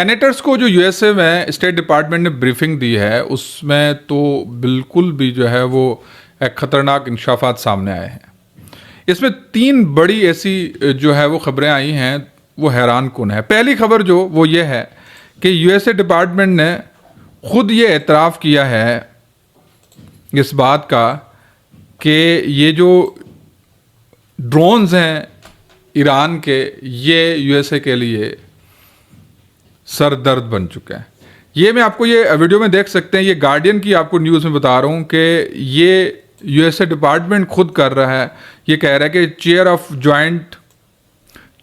Senators को जो USA में स्टेट डिपार्टमेंट ने ब्रीफिंग दी है उसमें तो बिल्कुल भी जो है वो एक ख़तरनाक इंकशाफात सामने आए हैं। इसमें 3 बड़ी ऐसी जो है वो ख़बरें आई हैं वो हैरान कुन है। पहली खबर जो वो ये है कि यूएसए डिपार्टमेंट ने ख़ुद ये एतराफ़ किया है इस बात का कि ये जो ड्रोन्स हैं ईरान के, ये यूएसए के लिए सर दर्द बन चुका है। ये मैं आपको ये वीडियो में देख सकते हैं, ये गार्डियन की आपको न्यूज़ में बता रहा हूँ कि ये यूएसए डिपार्टमेंट खुद कर रहा है। ये कह रहा है कि chair of joint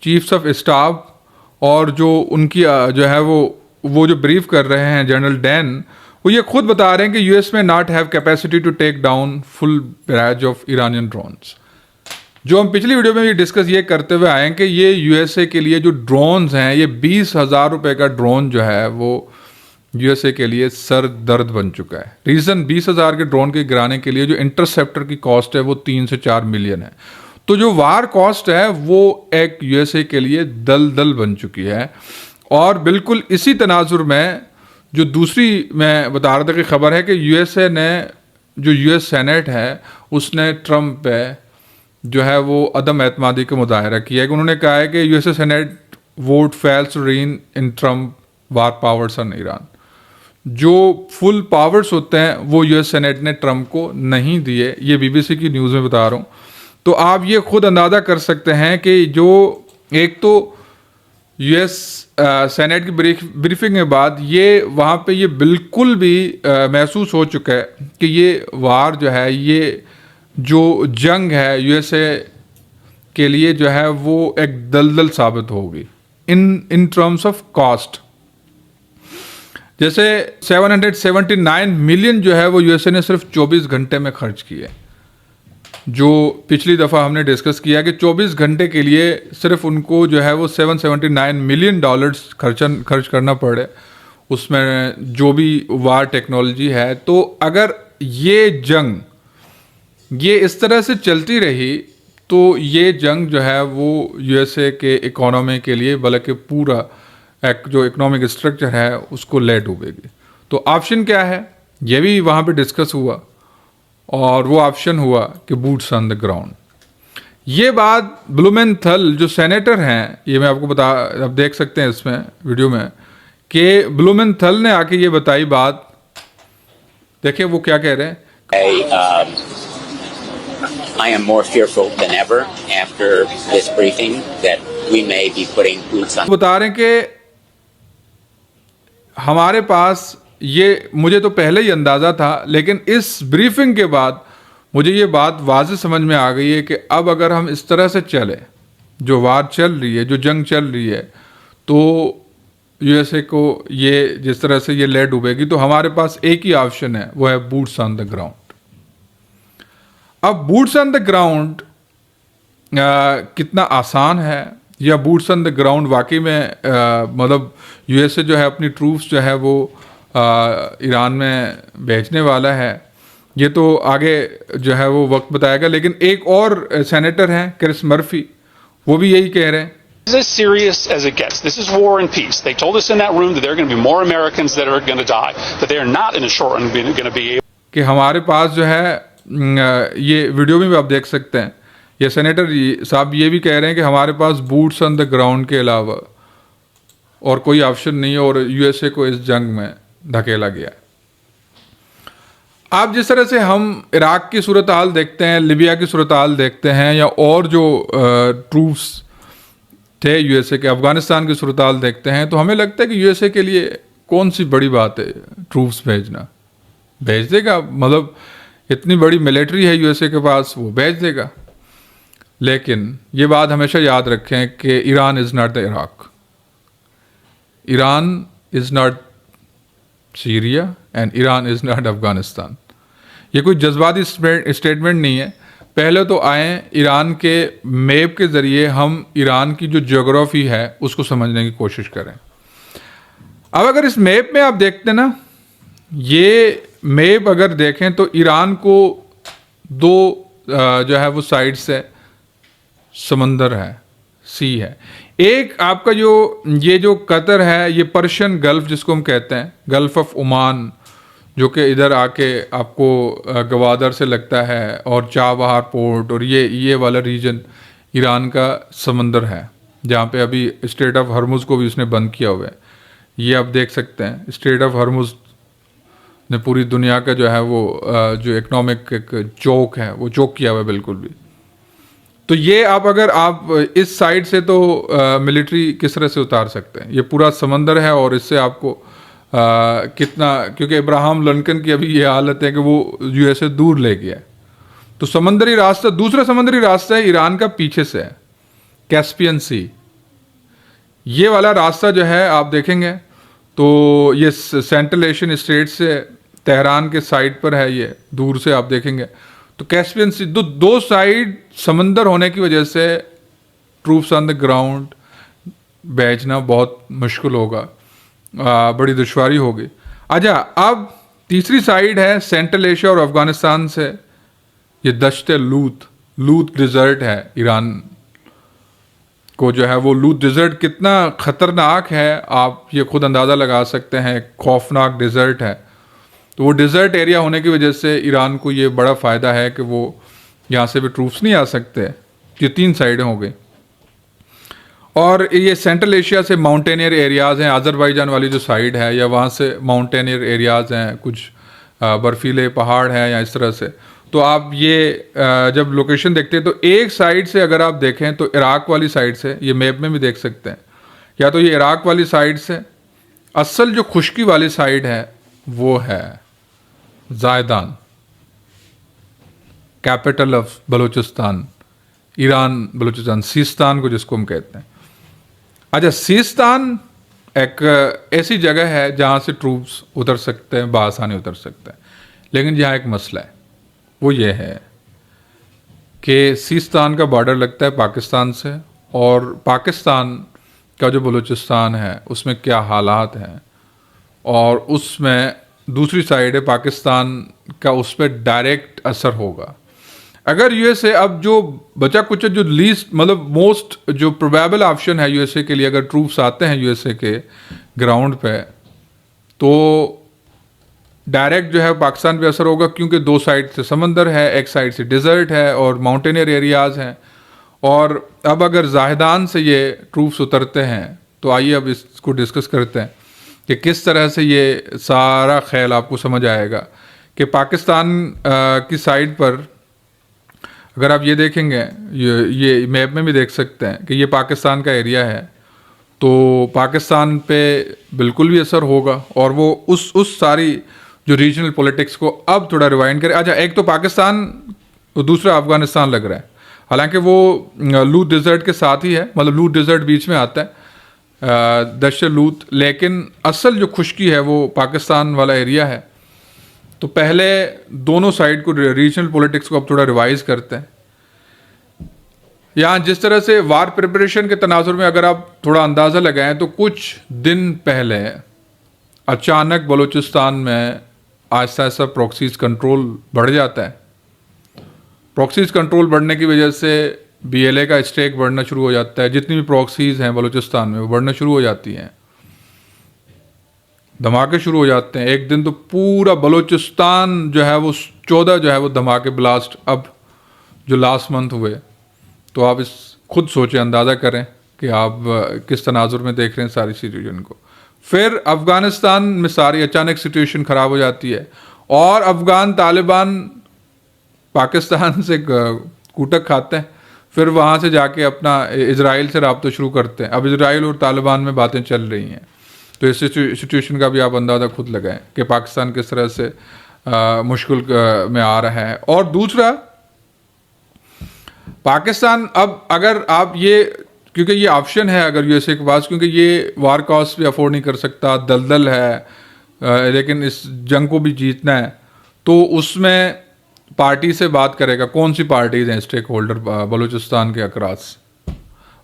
chiefs of staff और जो उनकी जो है वो जो ब्रीफ कर रहे हैं जनरल डैन, वो ये खुद बता रहे हैं कि यूएस में not have capacity to take down full barrage of Iranian drones. जो हम पिछली वीडियो में भी डिस्कस ये करते हुए आए हैं कि ये यूएसए के लिए जो ड्रोन्स हैं, ये 20,000 रुपये का ड्रोन जो है वो यूएसए के लिए सर दर्द बन चुका है। रीज़न 20,000 के ड्रोन के गिराने के लिए जो इंटरसेप्टर की कॉस्ट है वो 3 से 4 मिलियन है। तो जो वार कॉस्ट है वो एक यूएसए के लिए दल बन चुकी है। और बिल्कुल इसी तनाजुर में जो दूसरी मैं बता रहा था कि खबर है कि यूएसए ने जो यूएस सेनेट है उसने ट्रंप पे जो है वो अदम एतमादी का मुजाहरा किया है कि उन्होंने कहा है कि USA senate vote fails to rein in Trump war powers on Iran. जो फुल पावर्स होते हैं वो यूएस सेनेट ने ट्रंप को नहीं दिए। ये बीबीसी की न्यूज़ में बता रहा हूँ। तो आप ये खुद अंदाज़ा कर सकते हैं कि जो एक तो यूएस सेनेट की ब्रीफिंग के बाद ये वहाँ पे ये बिल्कुल भी महसूस हो चुका है कि ये वार जो है, ये जो जंग है यूएसए के लिए जो है वो एक दलदल साबित होगी इन टर्म्स ऑफ कॉस्ट। जैसे 779 मिलियन जो है वो यूएसए ने सिर्फ 24 घंटे में खर्च किए। जो पिछली दफ़ा हमने डिस्कस किया कि 24 घंटे के लिए सिर्फ उनको जो है वो 779 मिलियन डॉलर्स खर्च करना पड़े, उसमें जो भी वार टेक्नोलॉजी है। तो अगर ये जंग ये इस तरह से चलती रही तो ये जंग जो है वो यूएसए के इकोनॉमी के लिए, बल्कि पूरा एक जो इकोनॉमिक स्ट्रक्चर है उसको ले डूबेगी। तो ऑप्शन क्या है ये भी वहाँ पे डिस्कस हुआ और वो ऑप्शन हुआ कि बूट्स ऑन द ग्राउंड। ये बात ब्लूमेंथल जो सेनेटर हैं, ये मैं आपको आप देख सकते हैं इसमें वीडियो में कि ब्लूमेंथल ने आके ये बताई बात। देखिए वो क्या कह रहे हैं। I am more fearful than ever after this briefing that we may be putting boots on. बता रहे हैं कि हमारे पास ये, मुझे तो पहले ही अंदाज़ा था, लेकिन इस ब्रीफिंग के बाद मुझे ये बात वाज़ेह समझ में आ गई है कि अब अगर हम इस तरह से चले, जो वार चल रही है, जो जंग चल रही है, तो यूएसए को ये जिस तरह से ये ले डूबेगी। तो हमारे पास एक ही ऑप्शन है, वो है बूट्स ऑन द ग्राउंड। अब बूट्स ऑन द ग्राउंड कितना आसान है, या बूट्स ऑन द ग्राउंड वाकई में मतलब यूएसए जो है अपनी ट्रूप्स जो है वो ईरान में भेजने वाला है, ये तो आगे जो है वो वक्त बताएगा। लेकिन एक और सेनेटर हैं क्रिस मर्फी, वो भी यही कह रहे हैं as serious as it gets. This is war and peace. They told us in that room that there are going to be more Americans that are going to die, that they are not in a short run going to be able. कि हमारे पास जो है ये video में भी आप देख सकते हैं, ये सेनेटर साहब ये भी कह रहे हैं कि हमारे पास बूट्स ऑन द ग्राउंड के अलावा और कोई ऑप्शन नहीं है और यूएसए को इस जंग में धकेला गया। आप जिस तरह से हम इराक की सूरत हाल देखते हैं, लिबिया की सूरत हाल देखते हैं, या और जो ट्रूप्स थे यूएसए के, अफगानिस्तान की सूरत हाल देखते हैं, तो हमें लगता है कि यूएसए के लिए कौन सी बड़ी बात है ट्रूप्स भेजना। भेज देगा, मतलब इतनी बड़ी मिलिट्री है यूएसए के पास, वो भेज देगा। लेकिन ये बात हमेशा याद रखें कि Iran is not the Iraq, Iran is not Syria and Iran is not Afghanistan. ये कोई जज्बाती स्टेटमेंट नहीं है। पहले तो आए ईरान के मैप के ज़रिए हम ईरान की जो ज्योग्राफी है उसको समझने की कोशिश करें। अब अगर इस मैप में आप देखते ना, ये मैप अगर देखें तो ईरान को दो जो है वो साइड से समंदर है, सी है। एक आपका जो कतर है, ये पर्शियन गल्फ जिसको हम कहते हैं, गल्फ ऑफ ओमान, जो कि इधर आके आपको गवादर से लगता है, और चाबहार पोर्ट, और ये वाला रीजन ईरान का समंदर है, जहाँ पे अभी स्ट्रेट ऑफ हर्मुज को भी उसने बंद किया हुआ है। ये आप देख सकते हैं, स्ट्रेट ऑफ हर्मुज ने पूरी दुनिया का जो है वो जो इकोनॉमिक एक चौक है, वो चौक किया हुआ है बिल्कुल भी। तो ये अगर आप इस साइड से तो मिलिट्री किस तरह से उतार सकते हैं, ये पूरा समंदर है, और इससे आपको कितना, क्योंकि इब्राहिम लिंकन की अभी ये हालत है कि वो यूएसए दूर ले गया है। तो समुद्री रास्ता, दूसरा समुद्री रास्ता है ईरान का पीछे से है, कैस्पियन सी। ये वाला रास्ता जो है आप देखेंगे तो ये सेंट्रल एशियन स्टेट से तेहरान के साइड पर है, ये दूर से आप देखेंगे तो कैस्पियन सी, दो साइड समंदर होने की वजह से ट्रूप्स ऑन द ग्राउंड भेजना बहुत मुश्किल होगा, बड़ी दुश्वारी होगी। अच्छा, अब तीसरी साइड है सेंट्रल एशिया और अफगानिस्तान से, ये दश्त लूत डिज़र्ट है। ईरान को जो है वो लूत डिज़र्ट कितना ख़तरनाक है आप ये खुद अंदाज़ा लगा सकते हैं, खौफनाक डिज़र्ट है। तो वो डिज़र्ट एरिया होने की वजह से ईरान को ये बड़ा फ़ायदा है कि वो यहाँ से भी ट्रूप्स नहीं आ सकते। ये तीन साइडें हो गई, और ये सेंट्रल एशिया से माउंटेनियर एरियाज़ हैं, अज़रबैजान वाली जो साइड है, या वहाँ से माउंटेनियर एरियाज़ हैं, कुछ बर्फीले पहाड़ हैं या इस तरह से। तो आप ये जब लोकेशन देखते हैं तो एक साइड से अगर आप देखें तो इराक़ वाली साइड से, ये मैप में भी देख सकते हैं, या तो ये इराक़ वाली साइड से, असल जो खुश्की वाली साइड है वो है Zahedan, capital of Balochistan, Iran Balochistan, Sistan को जिसको हम कहते हैं। अच्छा, सीस्तान एक ऐसी जगह है जहाँ से ट्रूप्स उतर सकते हैं, बआसानी उतर सकते हैं, लेकिन यहाँ एक मसला है, वो ये है कि सीस्तान का बॉर्डर लगता है पाकिस्तान से, और पाकिस्तान का जो बलूचिस्तान है उसमें क्या हालात हैं, और उसमें दूसरी साइड है पाकिस्तान का, उस पर डायरेक्ट असर होगा। अगर यूएसए अब जो बचा कुछ जो लीस्ट मतलब मोस्ट जो प्रोबेबल ऑप्शन है यूएसए के लिए, अगर ट्रूप्स आते हैं यूएसए के ग्राउंड पे, तो डायरेक्ट जो है पाकिस्तान पे असर होगा, क्योंकि दो साइड से समंदर है, एक साइड से डिज़र्ट है और माउंटेनियर एरियाज़ हैं। और अब अगर ज़ाहिदान से ये ट्रूप्स उतरते हैं तो आइए अब इसको डिस्कस करते हैं कि किस तरह से ये सारा ख्याल आपको समझ आएगा कि पाकिस्तान की साइड पर अगर आप ये देखेंगे, ये मैप में भी देख सकते हैं कि ये पाकिस्तान का एरिया है, तो पाकिस्तान पे बिल्कुल भी असर होगा, और वो उस सारी जो रीजनल पॉलिटिक्स को अब थोड़ा रिवाइंड करें। अच्छा, एक तो पाकिस्तान तो दूसरा अफगानिस्तान लग रहा है, हालांकि वो लूत डिज़र्ट के साथ ही है, मतलब लूत डिज़र्ट बीच में आता है, दश्त लूत, लेकिन असल जो खुश्की है वो पाकिस्तान वाला एरिया है। तो पहले दोनों साइड को रीजनल पॉलिटिक्स को अब थोड़ा रिवाइज करते हैं। यहाँ जिस तरह से वार प्रिपरेशन के तनाजुर में अगर आप थोड़ा अंदाज़ा लगाएं तो कुछ दिन पहले अचानक बलूचिस्तान में आहिस्ता आहिस्ता प्रॉक्सीज कंट्रोल बढ़ जाता है। प्रॉक्सीज कंट्रोल बढ़ने की वजह से बीएलए का स्टेक बढ़ना शुरू हो जाता है, जितनी भी प्रॉक्सीज हैं बलूचिस्तान में वो बढ़ना शुरू हो जाती हैं, धमाके शुरू हो जाते हैं। एक दिन तो पूरा बलूचिस्तान जो है वो 14 जो है वो धमाके ब्लास्ट अब जो लास्ट मंथ हुए, तो आप इस खुद सोचें, अंदाज़ा करें कि आप किस तनाजुर में देख रहे हैं सारी सिचुएशन को। फिर अफ़गानिस्तान में सारी अचानक सिचुएशन ख़राब हो जाती है, और अफ़गान तालिबान पाकिस्तान से कूटक खाते हैं, फिर वहाँ से जाके अपना इजराइल से रब्ता शुरू करते हैं। अब इजराइल और तालिबान में बातें चल रही हैं, तो इस सिचुएशन का भी आप अंदाज़ा खुद लगाएं कि पाकिस्तान किस तरह से मुश्किल में आ रहा है। और दूसरा, पाकिस्तान अब अगर आप ये, क्योंकि ये ऑप्शन है अगर यूएसए के पास, क्योंकि ये वार कॉस्ट भी अफोर्ड नहीं कर सकता, दलदल है, लेकिन इस जंग को भी जीतना है, तो उसमें पार्टी से बात करेगा। कौन सी पार्टीज हैं स्टेक होल्डर बलूचिस्तान के अक्रॉस,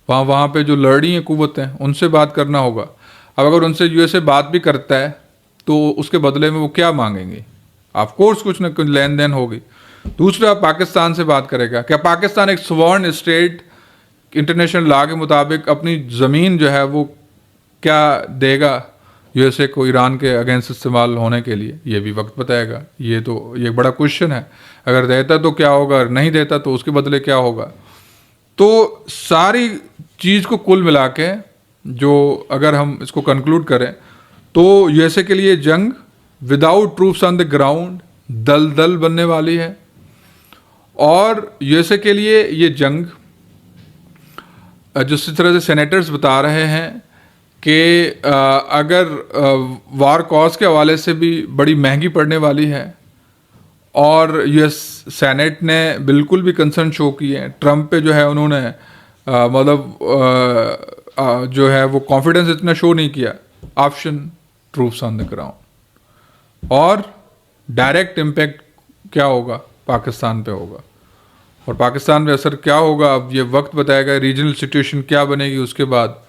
वहाँ पे जो लड़ी हैं कुव्वतें, उनसे बात करना होगा। अब अगर उनसे यूएसए बात भी करता है तो उसके बदले में वो क्या मांगेंगे, ऑफ कोर्स कुछ ना कुछ लेन देन होगी। दूसरा, पाकिस्तान से बात करेगा। क्या पाकिस्तान एक स्वर्ण स्टेट इंटरनेशनल लॉ के मुताबिक अपनी ज़मीन जो है वो क्या देगा यूएसए को ईरान के अगेंस्ट इस्तेमाल होने के लिए, ये भी वक्त बताएगा। ये एक बड़ा क्वेश्चन है, अगर देता तो क्या होगा, अगर नहीं देता तो उसके बदले क्या होगा। तो सारी चीज़ को कुल मिला के जो अगर हम इसको कंक्लूड करें तो यूएसए के लिए जंग without troops on the ground दलदल बनने वाली है, और यूएसए के लिए ये जंग जिस तरह से सेनेटर्स बता रहे हैं कि अगर वार कॉज के हवाले से भी बड़ी महंगी पड़ने वाली है, और यूएस सेनेट ने बिल्कुल भी कंसर्न शो किए हैं ट्रंप पे, जो है उन्होंने जो है वो कॉन्फिडेंस इतना शो नहीं किया। Option troops on the ground, और डायरेक्ट इम्पैक्ट क्या होगा पाकिस्तान पे होगा, और पाकिस्तान में असर क्या होगा अब ये वक्त बताएगा, रीजनल सिचुएशन क्या बनेगी उसके बाद।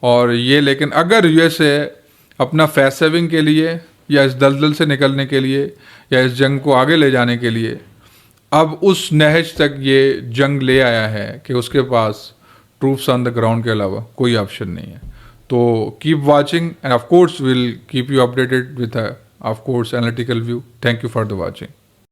और ये लेकिन अगर यूएसए अपना फेस सेविंग के लिए या इस दलदल से निकलने के लिए या इस जंग को आगे ले जाने के लिए अब उस नहज तक ये जंग ले आया है कि उसके पास ट्रूप्स ऑन द ग्राउंड के अलावा कोई ऑप्शन नहीं है। तो keep watching end of course will keep you updated with of course analytical view. Thank you for the watching.